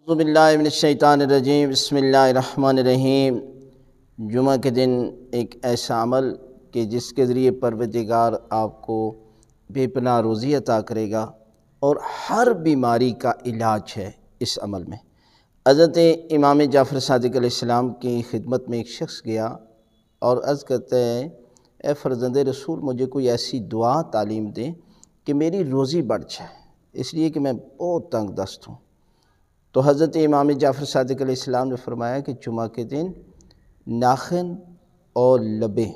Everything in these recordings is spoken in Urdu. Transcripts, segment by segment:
اعوذ باللہ من الشیطان الرجیم، بسم اللہ الرحمن الرحیم۔ جمعہ کے دن ایک ایسا عمل کہ جس کے ذریعے پروردگار آپ کو بے پناہ روزی عطا کرے گا اور ہر بیماری کا علاج ہے اس عمل میں۔ حضرت امام جعفر صادق علیہ السلام کی خدمت میں ایک شخص گیا اور عرض کرتے ہیں، اے فرزند رسول، مجھے کوئی ایسی دعا تعلیم دیں کہ میری روزی بڑھ جائے، اس لیے کہ میں بہت تنگ دست ہوں۔ تو حضرت امام جعفر صادق علیہ السلام نے فرمایا کہ جمعہ کے دن ناخن اور لبیں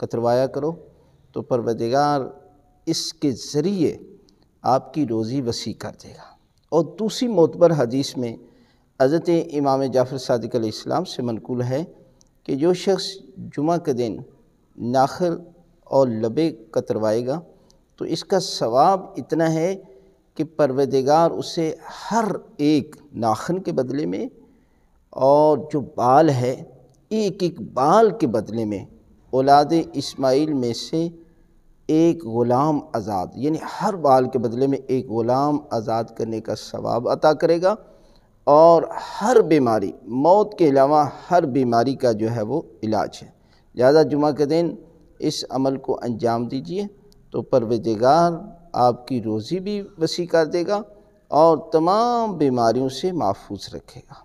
کتروایا کرو تو پروردگار اس کے ذریعے آپ کی روزی وسیع کر دے گا۔ اور دوسری معتبر حدیث میں حضرت امام جعفر صادق علیہ السلام سے منقول ہے کہ جو شخص جمعہ کے دن ناخن اور لبیں کتروائے گا تو اس کا ثواب اتنا ہے کہ پروردگار اسے ہر ایک ناخن کے بدلے میں اور جو بال ہے ایک ایک بال کے بدلے میں اولاد اسماعیل میں سے ایک غلام آزاد، یعنی ہر بال کے بدلے میں ایک غلام آزاد کرنے کا ثواب عطا کرے گا، اور ہر بیماری، موت کے علاوہ ہر بیماری کا جو ہے وہ علاج ہے۔ لہذا جمعہ کے دن اس عمل کو انجام دیجیے تو پروردگار آپ کی روزی بھی وسیع کر دے گا اور تمام بیماریوں سے محفوظ رکھے گا۔